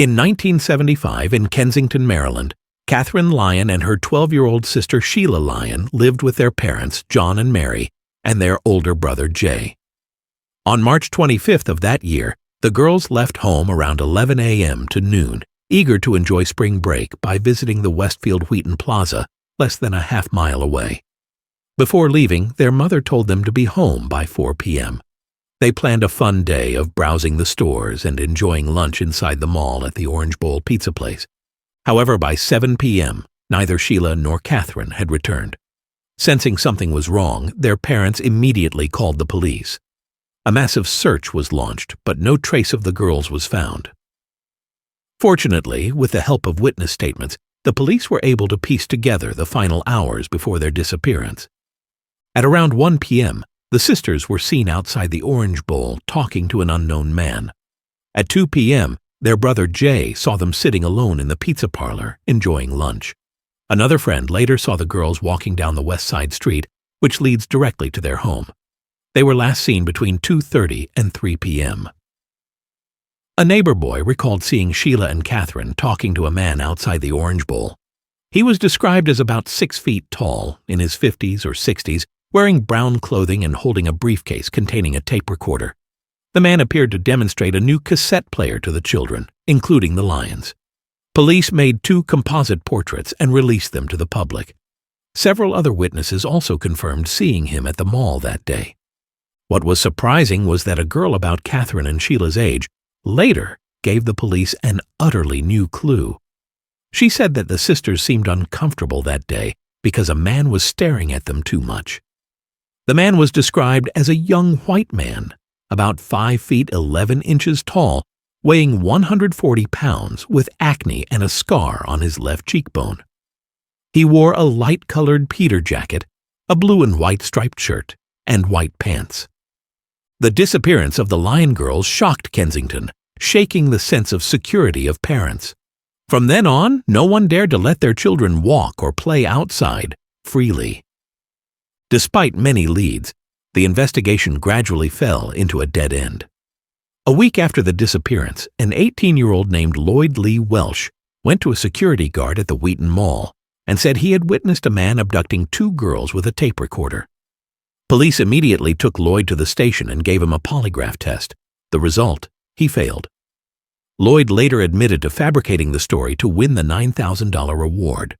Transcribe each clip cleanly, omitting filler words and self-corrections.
In 1975 in Kensington, Maryland, Catherine Lyon and her 12-year-old sister Sheila Lyon lived with their parents, John and Mary, and their older brother, Jay. On March 25th of that year, the girls left home around 11 a.m. to noon, eager to enjoy spring break by visiting the Westfield Wheaton Plaza, less than a half-mile away. Before leaving, their mother told them to be home by 4 p.m. They planned a fun day of browsing the stores and enjoying lunch inside the mall at the Orange Bowl pizza place. However, by 7 p.m., neither Sheila nor Catherine had returned. Sensing something was wrong, their parents immediately called the police. A massive search was launched, but no trace of the girls was found. Fortunately, with the help of witness statements, the police were able to piece together the final hours before their disappearance. At around 1 p.m., the sisters were seen outside the Orange Bowl talking to an unknown man. At 2 p.m., their brother Jay saw them sitting alone in the pizza parlor, enjoying lunch. Another friend later saw the girls walking down the West Side Street, which leads directly to their home. They were last seen between 2:30 and 3 p.m. A neighbor boy recalled seeing Sheila and Catherine talking to a man outside the Orange Bowl. He was described as about 6 feet tall, in his 50s or 60s, wearing brown clothing and holding a briefcase containing a tape recorder. The man appeared to demonstrate a new cassette player to the children, including the Lyons. Police made 2 composite portraits and released them to the public. Several other witnesses also confirmed seeing him at the mall that day. What was surprising was that a girl about Catherine and Sheila's age later gave the police an utterly new clue. She said that the sisters seemed uncomfortable that day because a man was staring at them too much. The man was described as a young white man, about 5 feet 11 inches tall, weighing 140 pounds, with acne and a scar on his left cheekbone. He wore a light-colored Peter jacket, a blue and white striped shirt, and white pants. The disappearance of the Lyon girls shocked Kensington, shaking the sense of security of parents. From then on, no one dared to let their children walk or play outside freely. Despite many leads, the investigation gradually fell into a dead end. A week after the disappearance, an 18-year-old named Lloyd Lee Welsh went to a security guard at the Wheaton Mall and said he had witnessed a man abducting 2 girls with a tape recorder. Police immediately took Lloyd to the station and gave him a polygraph test. The result, he failed. Lloyd later admitted to fabricating the story to win the $9,000 reward.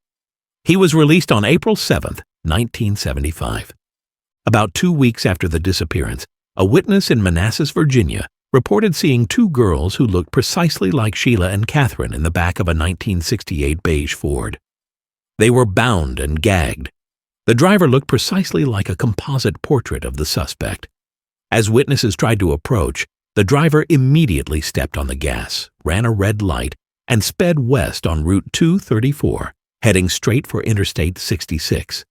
He was released on April 7, 1975. About 2 weeks after the disappearance, a witness in Manassas, Virginia, reported seeing 2 girls who looked precisely like Sheila and Catherine in the back of a 1968 beige Ford. They were bound and gagged. The driver looked precisely like a composite portrait of the suspect. As witnesses tried to approach, the driver immediately stepped on the gas, ran a red light, and sped west on Route 234, heading straight for Interstate 66.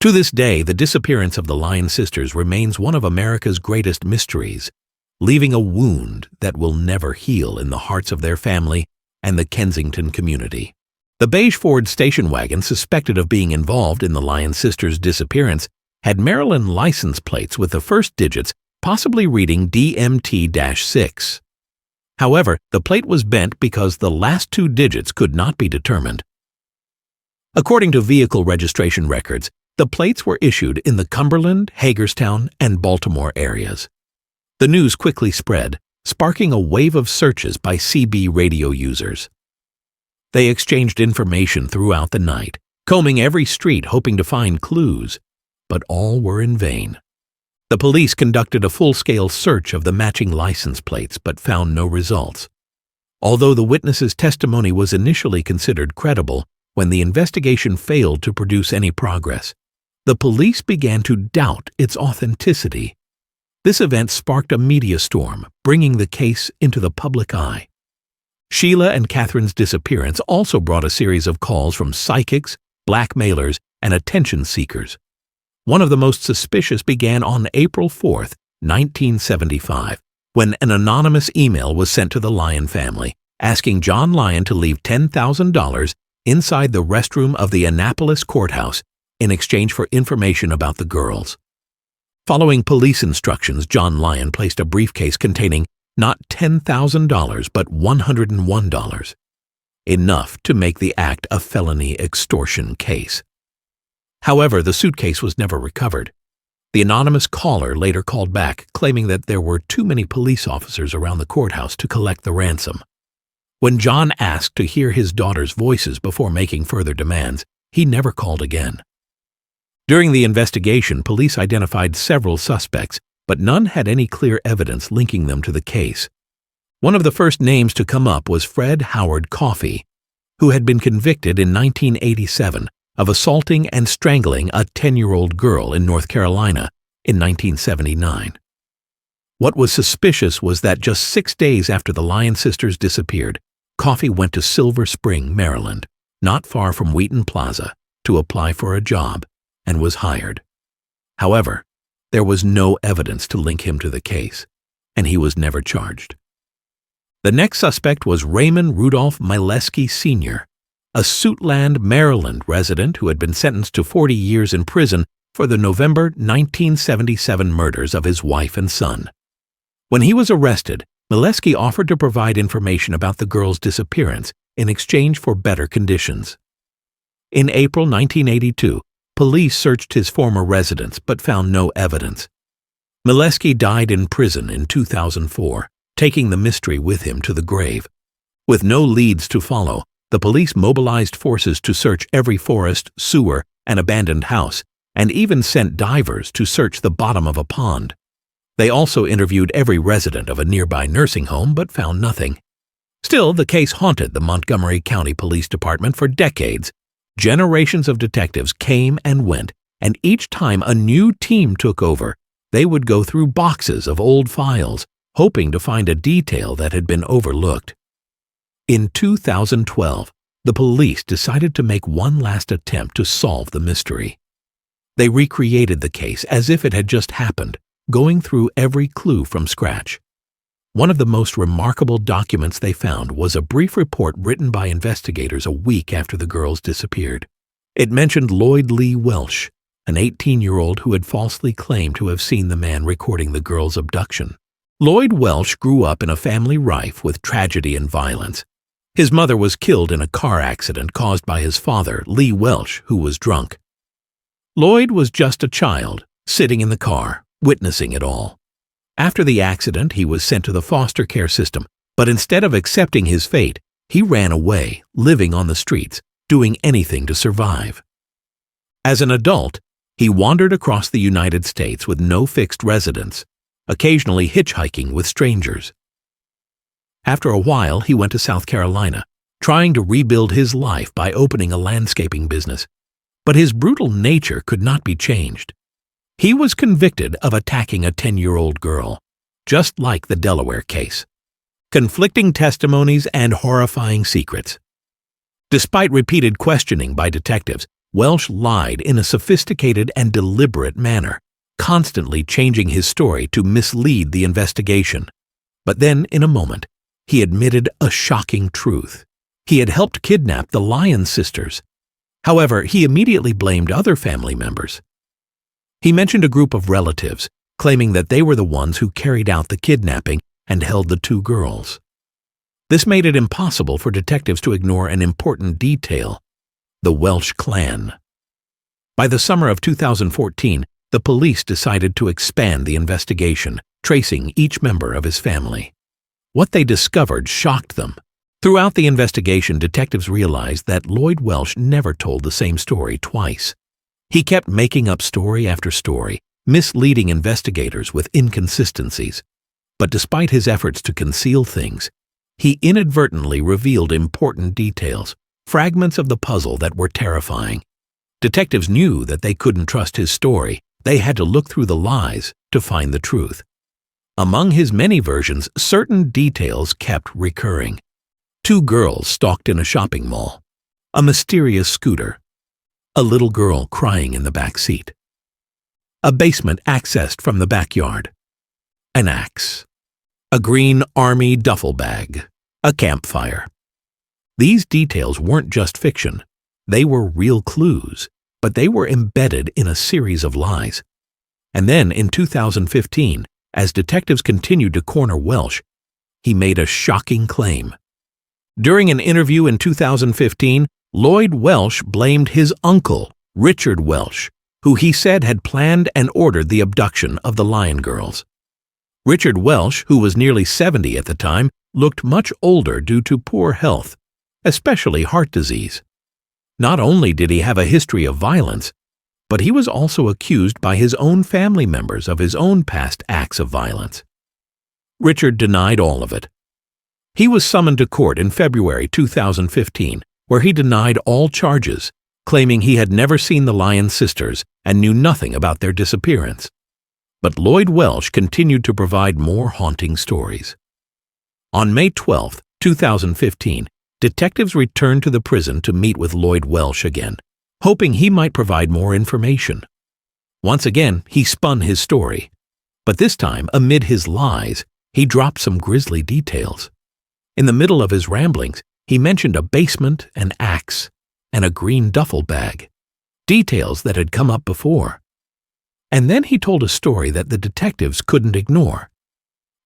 To this day, the disappearance of the Lyon sisters remains one of America's greatest mysteries, leaving a wound that will never heal in the hearts of their family and the Kensington community. The beige Ford station wagon suspected of being involved in the Lyon sisters' disappearance had Maryland license plates with the first digits possibly reading DMT-6. However, the plate was bent because the last 2 digits could not be determined. According to vehicle registration records, the plates were issued in the Cumberland, Hagerstown, and Baltimore areas. The news quickly spread, sparking a wave of searches by CB radio users. They exchanged information throughout the night, combing every street hoping to find clues, but all were in vain. The police conducted a full-scale search of the matching license plates but found no results. Although the witness's testimony was initially considered credible, when the investigation failed to produce any progress, the police began to doubt its authenticity. This event sparked a media storm, bringing the case into the public eye. Sheila and Catherine's disappearance also brought a series of calls from psychics, blackmailers, and attention seekers. One of the most suspicious began on April 4, 1975, when an anonymous email was sent to the Lyon family, asking John Lyon to leave $10,000 inside the restroom of the Annapolis courthouse in exchange for information about the girls. Following police instructions, John Lyon placed a briefcase containing Not $10,000, but $101. Enough to make the act a felony extortion case. However, the suitcase was never recovered. The anonymous caller later called back, claiming that there were too many police officers around the courthouse to collect the ransom. When John asked to hear his daughter's voices before making further demands, he never called again. During the investigation, police identified several suspects, but none had any clear evidence linking them to the case. One of the first names to come up was Fred Howard Coffey, who had been convicted in 1987 of assaulting and strangling a 10-year-old girl in North Carolina in 1979. What was suspicious was that just 6 days after the Lyon sisters disappeared, Coffey went to Silver Spring, Maryland, not far from Wheaton Plaza, to apply for a job, and was hired. However, there was no evidence to link him to the case, and he was never charged. The next suspect was Raymond Rudolph Mileski Sr., a Suitland, Maryland resident who had been sentenced to 40 years in prison for the November 1977 murders of his wife and son. When he was arrested, Mileski offered to provide information about the girl's disappearance in exchange for better conditions. In April 1982, police searched his former residence but found no evidence. Mileski died in prison in 2004, taking the mystery with him to the grave. With no leads to follow, the police mobilized forces to search every forest, sewer, and abandoned house, and even sent divers to search the bottom of a pond. They also interviewed every resident of a nearby nursing home but found nothing. Still, the case haunted the Montgomery County Police Department for decades. Generations of detectives came and went, and each time a new team took over, they would go through boxes of old files, hoping to find a detail that had been overlooked. In 2012, the police decided to make one last attempt to solve the mystery. They recreated the case as if it had just happened, going through every clue from scratch. One of the most remarkable documents they found was a brief report written by investigators a week after the girls disappeared. It mentioned Lloyd Lee Welsh, an 18-year-old who had falsely claimed to have seen the man recording the girls' abduction. Lloyd Welsh grew up in a family rife with tragedy and violence. His mother was killed in a car accident caused by his father, Lee Welsh, who was drunk. Lloyd was just a child, sitting in the car, witnessing it all. After the accident, he was sent to the foster care system, but instead of accepting his fate, he ran away, living on the streets, doing anything to survive. As an adult, he wandered across the United States with no fixed residence, occasionally hitchhiking with strangers. After a while, he went to South Carolina, trying to rebuild his life by opening a landscaping business. But his brutal nature could not be changed. He was convicted of attacking a 10-year-old girl, just like the Delaware case. Conflicting testimonies and horrifying secrets. Despite repeated questioning by detectives, Welsh lied in a sophisticated and deliberate manner, constantly changing his story to mislead the investigation. But then, in a moment, he admitted a shocking truth. He had helped kidnap the Lyon sisters. However, he immediately blamed other family members. He mentioned a group of relatives, claiming that they were the ones who carried out the kidnapping and held the two girls. This made it impossible for detectives to ignore an important detail: the Welsh clan. By the summer of 2014, the police decided to expand the investigation, tracing each member of his family. What they discovered shocked them. Throughout the investigation, detectives realized that Lloyd Welsh never told the same story twice. He kept making up story after story, misleading investigators with inconsistencies. But despite his efforts to conceal things, he inadvertently revealed important details, fragments of the puzzle that were terrifying. Detectives knew that they couldn't trust his story. They had to look through the lies to find the truth. Among his many versions, certain details kept recurring. 2 girls stalked in a shopping mall, a mysterious scooter, a little girl crying in the back seat, a basement accessed from the backyard, an axe, a green army duffel bag, a campfire. These details weren't just fiction. They were real clues, but they were embedded in a series of lies. And then in 2015, as detectives continued to corner Welsh, he made a shocking claim. During an interview in 2015, Lloyd Welsh blamed his uncle, Richard Welsh, who he said had planned and ordered the abduction of the Lyon girls. Richard Welsh, who was nearly 70 at the time, looked much older due to poor health, especially heart disease. Not only did he have a history of violence, but he was also accused by his own family members of his own past acts of violence. Richard denied all of it. He was summoned to court in February 2015, where he denied all charges, claiming he had never seen the Lyon sisters and knew nothing about their disappearance. But Lloyd Welsh continued to provide more haunting stories. On May 12, 2015, detectives returned to the prison to meet with Lloyd Welsh again, hoping he might provide more information. Once again, he spun his story, but this time, amid his lies, he dropped some grisly details. In the middle of his ramblings, he mentioned a basement, an axe, and a green duffel bag, details that had come up before. And then he told a story that the detectives couldn't ignore.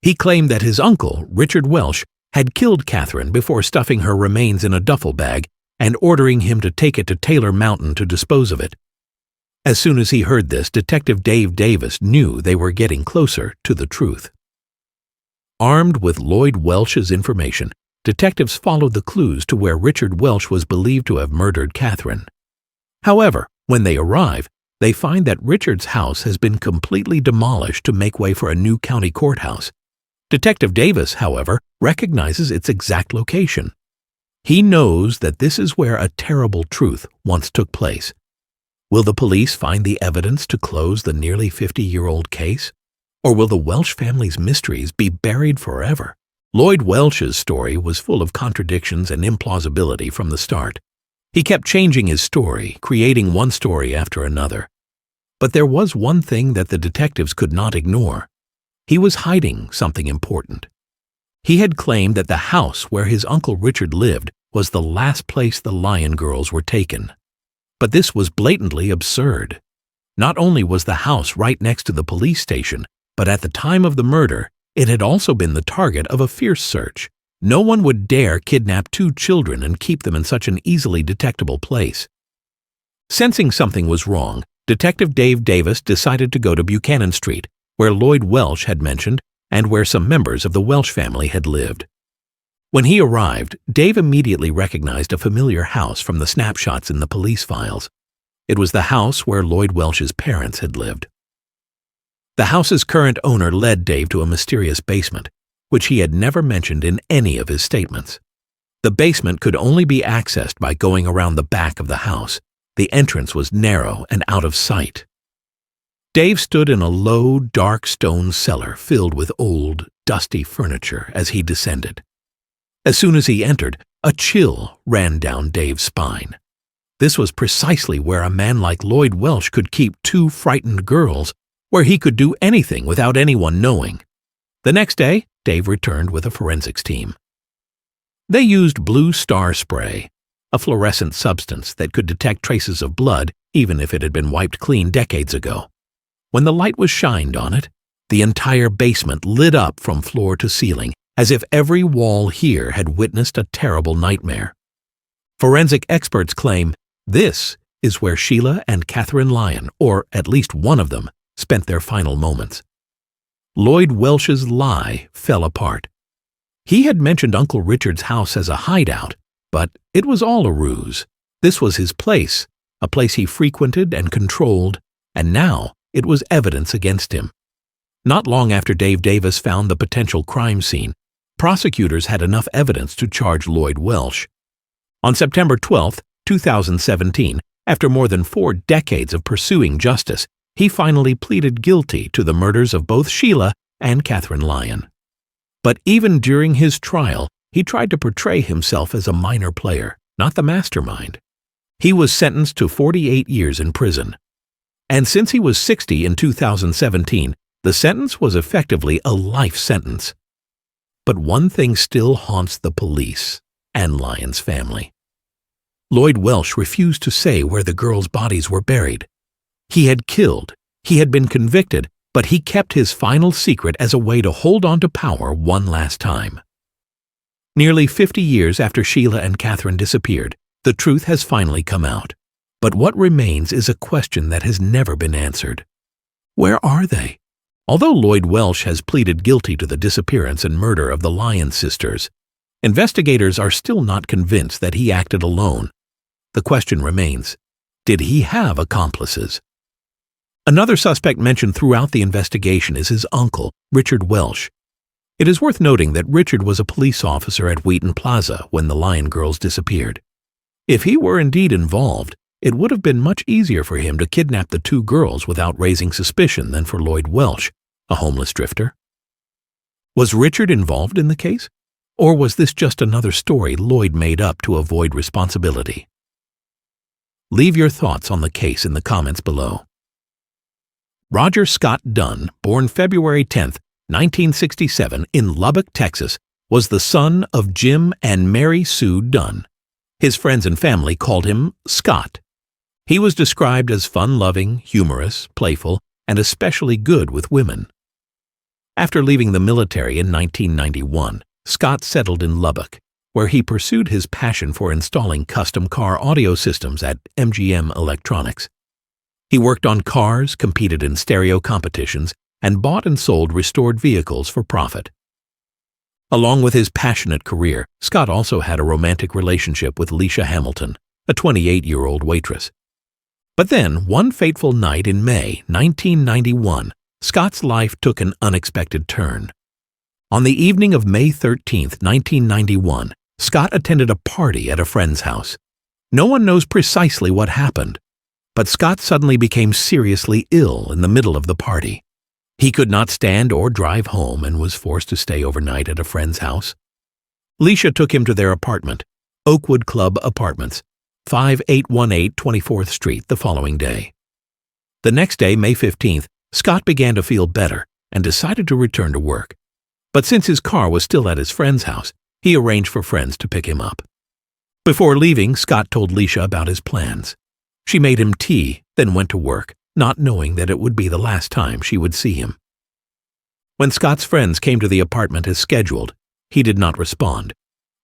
He claimed that his uncle, Richard Welsh, had killed Catherine before stuffing her remains in a duffel bag and ordering him to take it to Taylor Mountain to dispose of it. As soon as he heard this, Detective Dave Davis knew they were getting closer to the truth. Armed with Lloyd Welsh's information, detectives followed the clues to where Richard Welsh was believed to have murdered Catherine. However, when they arrive, they find that Richard's house has been completely demolished to make way for a new county courthouse. Detective Davis, however, recognizes its exact location. He knows that this is where a terrible truth once took place. Will the police find the evidence to close the nearly 50-year-old case? Or will the Welsh family's mysteries be buried forever? Lloyd Welsh's story was full of contradictions and implausibility from the start. He kept changing his story, creating one story after another. But there was one thing that the detectives could not ignore. He was hiding something important. He had claimed that the house where his uncle Richard lived was the last place the Lyon girls were taken. But this was blatantly absurd. Not only was the house right next to the police station, but at the time of the murder, it had also been the target of a fierce search. No one would dare kidnap 2 children and keep them in such an easily detectable place. Sensing something was wrong, Detective Dave Davis decided to go to Buchanan Street, where Lloyd Welsh had mentioned and where some members of the Welsh family had lived. When he arrived, Dave immediately recognized a familiar house from the snapshots in the police files. It was the house where Lloyd Welsh's parents had lived. The house's current owner led Dave to a mysterious basement, which he had never mentioned in any of his statements. The basement could only be accessed by going around the back of the house. The entrance was narrow and out of sight. Dave stood in a low, dark stone cellar filled with old, dusty furniture as he descended. As soon as he entered, a chill ran down Dave's spine. This was precisely where a man like Lloyd Welsh could keep 2 frightened girls, where he could do anything without anyone knowing. The next day, Dave returned with a forensics team. They used blue star spray, a fluorescent substance that could detect traces of blood even if it had been wiped clean decades ago. When the light was shined on it, the entire basement lit up from floor to ceiling, as if every wall here had witnessed a terrible nightmare. Forensic experts claim this is where Sheila and Catherine Lyon, or at least one of them, spent their final moments. Lloyd Welsh's lie fell apart. He had mentioned Uncle Richard's house as a hideout, but it was all a ruse. This was his place, a place he frequented and controlled, and now it was evidence against him. Not long after Dave Davis found the potential crime scene, prosecutors had enough evidence to charge Lloyd Welsh. On September 12, 2017, after more than 4 decades of pursuing justice, he finally pleaded guilty to the murders of both Sheila and Catherine Lyon. But even during his trial, he tried to portray himself as a minor player, not the mastermind. He was sentenced to 48 years in prison. And since he was 60 in 2017, the sentence was effectively a life sentence. But one thing still haunts the police and Lyon's family. Lloyd Welsh refused to say where the girls' bodies were buried. He had killed, he had been convicted, but he kept his final secret as a way to hold on to power one last time. Nearly 50 years after Sheila and Catherine disappeared, the truth has finally come out. But what remains is a question that has never been answered. Where are they? Although Lloyd Welsh has pleaded guilty to the disappearance and murder of the Lyon sisters, investigators are still not convinced that he acted alone. The question remains, did he have accomplices? Another suspect mentioned throughout the investigation is his uncle, Richard Welsh. It is worth noting that Richard was a police officer at Wheaton Plaza when the Lyon girls disappeared. If he were indeed involved, it would have been much easier for him to kidnap the two girls without raising suspicion than for Lloyd Welsh, a homeless drifter. Was Richard involved in the case? Or was this just another story Lloyd made up to avoid responsibility? Leave your thoughts on the case in the comments below. Roger Scott Dunn, born February 10, 1967, in Lubbock, Texas, was the son of Jim and Mary Sue Dunn. His friends and family called him Scott. He was described as fun-loving, humorous, playful, and especially good with women. After leaving the military in 1991, Scott settled in Lubbock, where he pursued his passion for installing custom car audio systems at MGM Electronics. He worked on cars, competed in stereo competitions, and bought and sold restored vehicles for profit. Along with his passionate career, Scott also had a romantic relationship with Lisha Hamilton, a 28-year-old waitress. But then, one fateful night in May 1991, Scott's life took an unexpected turn. On the evening of May 13, 1991, Scott attended a party at a friend's house. No one knows precisely what happened, but Scott suddenly became seriously ill in the middle of the party. He could not stand or drive home and was forced to stay overnight at a friend's house. Lisha took him to their apartment, Oakwood Club Apartments, 5818 24th Street, the following day. The next day, May 15th, Scott began to feel better and decided to return to work. But since his car was still at his friend's house, he arranged for friends to pick him up. Before leaving, Scott told Lisha about his plans. She made him tea, then went to work, not knowing that it would be the last time she would see him. When Scott's friends came to the apartment as scheduled, he did not respond.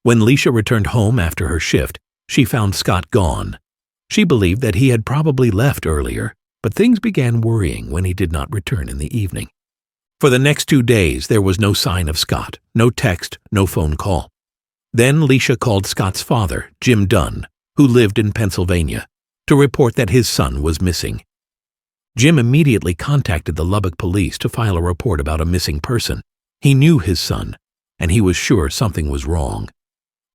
When Lisha returned home after her shift, she found Scott gone. She believed that he had probably left earlier, but things began worrying when he did not return in the evening. For the next 2 days, there was no sign of Scott, no text, no phone call. Then Lisha called Scott's father, Jim Dunn, who lived in Pennsylvania, to report that his son was missing. Jim immediately contacted the Lubbock police to file a report about a missing person. He knew his son, and he was sure something was wrong.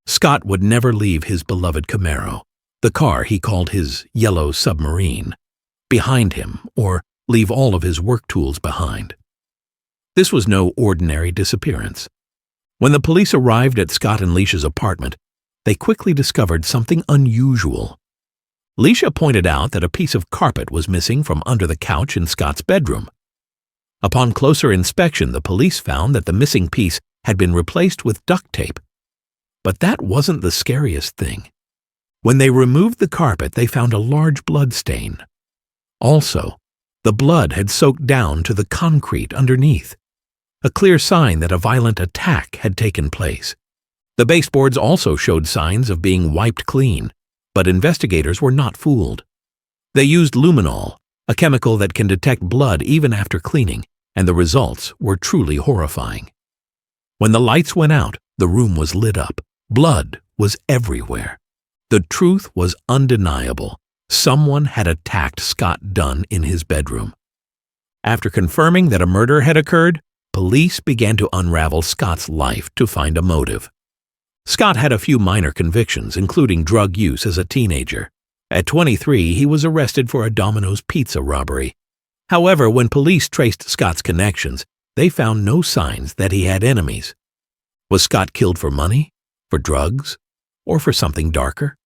Scott would never leave his beloved Camaro, the car he called his yellow submarine, behind him or leave all of his work tools behind. This was no ordinary disappearance. When the police arrived at Scott and Lisha's apartment, they quickly discovered something unusual. Lisha pointed out that a piece of carpet was missing from under the couch in Scott's bedroom. Upon closer inspection, the police found that the missing piece had been replaced with duct tape. But that wasn't the scariest thing. When they removed the carpet, they found a large blood stain. Also, the blood had soaked down to the concrete underneath, a clear sign that a violent attack had taken place. The baseboards also showed signs of being wiped clean, but investigators were not fooled. They used luminol, a chemical that can detect blood even after cleaning, and the results were truly horrifying. When the lights went out, the room was lit up. Blood was everywhere. The truth was undeniable. Someone had attacked Scott Dunn in his bedroom. After confirming that a murder had occurred, police began to unravel Scott's life to find a motive. Scott had a few minor convictions, including drug use as a teenager. At 23, he was arrested for a Domino's pizza robbery. However, when police traced Scott's connections, they found no signs that he had enemies. Was Scott killed for money, for drugs, or for something darker?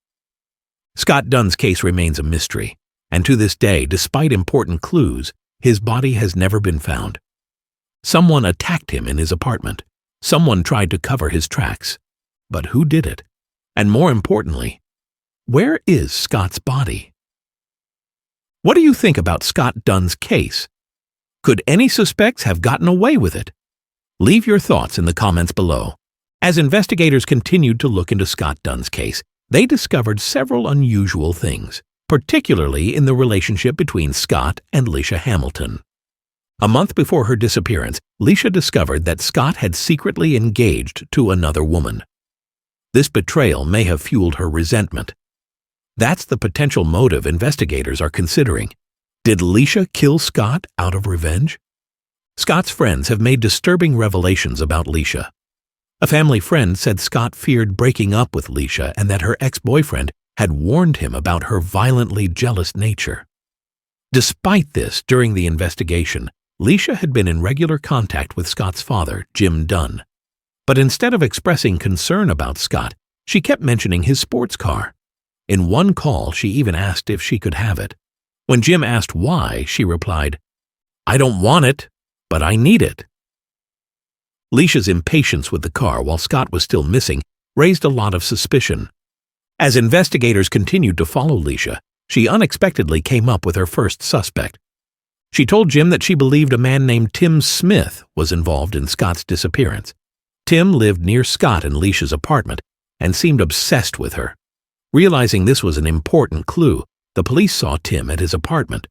Scott Dunn's case remains a mystery, and to this day, despite important clues, his body has never been found. Someone attacked him in his apartment. Someone tried to cover his tracks. But who did it? And more importantly, where is Scott's body? What do you think about Scott Dunn's case? Could any suspects have gotten away with it? Leave your thoughts in the comments below. As investigators continued to look into Scott Dunn's case, they discovered several unusual things, particularly in the relationship between Scott and Lisha Hamilton. A month before her disappearance, Lisha discovered that Scott had secretly engaged to another woman. This betrayal may have fueled her resentment. That's the potential motive investigators are considering. Did Lisha kill Scott out of revenge? Scott's friends have made disturbing revelations about Lisha. A family friend said Scott feared breaking up with Lisha and that her ex-boyfriend had warned him about her violently jealous nature. Despite this, during the investigation, Lisha had been in regular contact with Scott's father, Jim Dunn. But instead of expressing concern about Scott, she kept mentioning his sports car. In one call, she even asked if she could have it. When Jim asked why, she replied, "I don't want it, but I need it." Lisha's impatience with the car while Scott was still missing raised a lot of suspicion. As investigators continued to follow Lisha, she unexpectedly came up with her first suspect. She told Jim that she believed a man named Tim Smith was involved in Scott's disappearance. Tim lived near Scott and Lisha's apartment and seemed obsessed with her. Realizing this was an important clue, the police saw Tim at his apartment.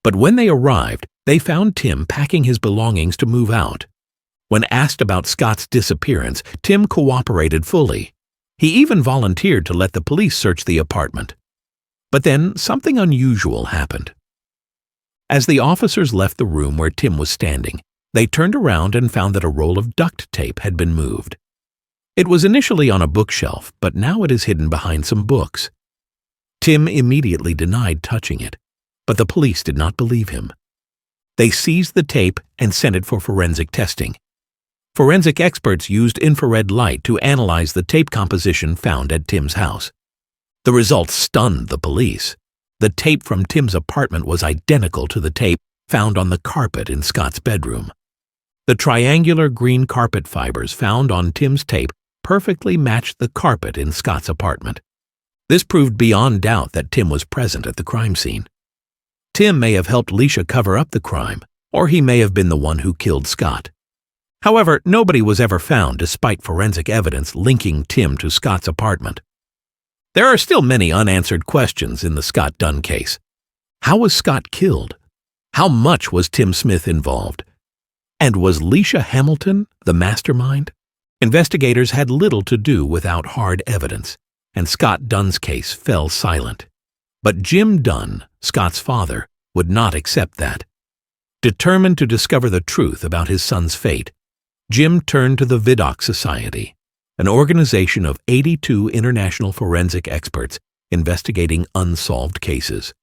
But when they arrived, they found Tim packing his belongings to move out. When asked about Scott's disappearance, Tim cooperated fully. He even volunteered to let the police search the apartment. But then something unusual happened. As the officers left the room where Tim was standing, they turned around and found that a roll of duct tape had been moved. It was initially on a bookshelf, but now it is hidden behind some books. Tim immediately denied touching it, but the police did not believe him. They seized the tape and sent it for forensic testing. Forensic experts used infrared light to analyze the tape composition found at Tim's house. The results stunned the police. The tape from Tim's apartment was identical to the tape found on the carpet in Scott's bedroom. The triangular green carpet fibers found on Tim's tape perfectly matched the carpet in Scott's apartment. This proved beyond doubt that Tim was present at the crime scene. Tim may have helped Lisha cover up the crime, or he may have been the one who killed Scott. However, nobody was ever found despite forensic evidence linking Tim to Scott's apartment. There are still many unanswered questions in the Scott Dunn case. How was Scott killed? How much was Tim Smith involved? And was Lisha Hamilton the mastermind? Investigators had little to do without hard evidence, and Scott Dunn's case fell silent. But Jim Dunn, Scott's father, would not accept that. Determined to discover the truth about his son's fate, Jim turned to the Vidocq Society, an organization of 82 international forensic experts investigating unsolved cases.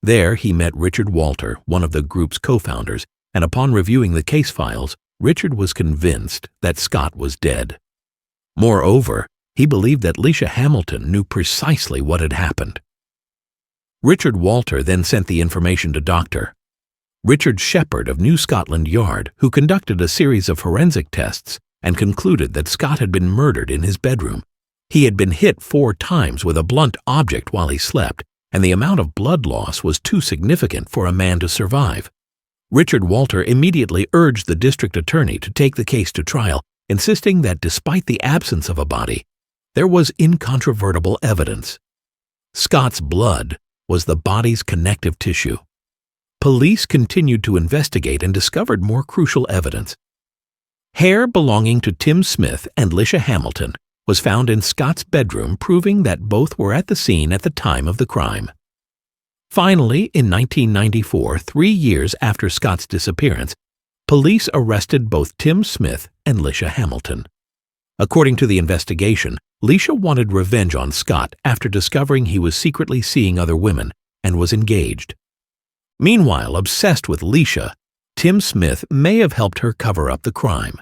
There he met Richard Walter, one of the group's co-founders, and upon reviewing the case files, Richard was convinced that Scott was dead. Moreover, he believed that Lisha Hamilton knew precisely what had happened. Richard Walter then sent the information to Dr. Richard Shepherd of New Scotland Yard, who conducted a series of forensic tests and concluded that Scott had been murdered in his bedroom. He had been hit 4 times with a blunt object while he slept, and the amount of blood loss was too significant for a man to survive. Richard Walter immediately urged the district attorney to take the case to trial, insisting that despite the absence of a body, there was incontrovertible evidence. Scott's blood was the body's connective tissue. Police continued to investigate and discovered more crucial evidence. Hair belonging to Tim Smith and Lisha Hamilton was found in Scott's bedroom, proving that both were at the scene at the time of the crime. Finally, in 1994, 3 years after Scott's disappearance, police arrested both Tim Smith and Lisha Hamilton. According to the investigation, Lisha wanted revenge on Scott after discovering he was secretly seeing other women and was engaged. Meanwhile, obsessed with Lisha, Tim Smith may have helped her cover up the crime.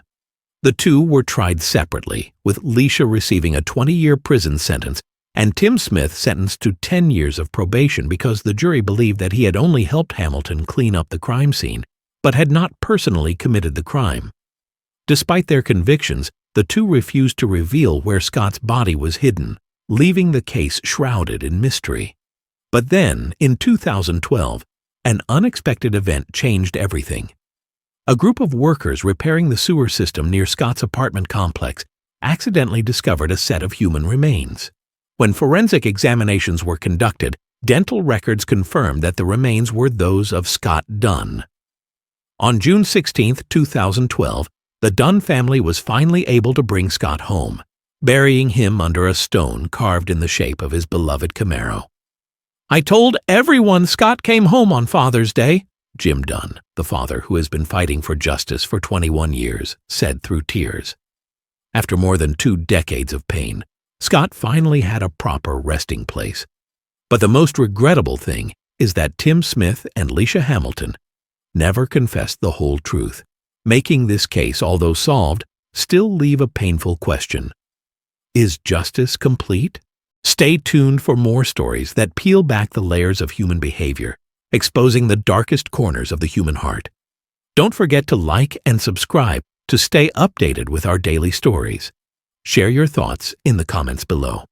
The two were tried separately, with Lisha receiving a 20-year prison sentence and Tim Smith sentenced to 10 years of probation because the jury believed that he had only helped Hamilton clean up the crime scene, but had not personally committed the crime. Despite their convictions, the two refused to reveal where Scott's body was hidden, leaving the case shrouded in mystery. But then, in 2012, an unexpected event changed everything. A group of workers repairing the sewer system near Scott's apartment complex accidentally discovered a set of human remains. When forensic examinations were conducted, dental records confirmed that the remains were those of Scott Dunn. On June 16, 2012, the Dunn family was finally able to bring Scott home, burying him under a stone carved in the shape of his beloved Camaro. "I told everyone Scott came home on Father's Day," Jim Dunn, the father who has been fighting for justice for 21 years, said through tears. After more than 2 decades of pain, Scott finally had a proper resting place. But the most regrettable thing is that Tim Smith and Lisha Hamilton never confessed the whole truth, making this case, although solved, still leave a painful question. Is justice complete? Stay tuned for more stories that peel back the layers of human behavior, exposing the darkest corners of the human heart. Don't forget to like and subscribe to stay updated with our daily stories. Share your thoughts in the comments below.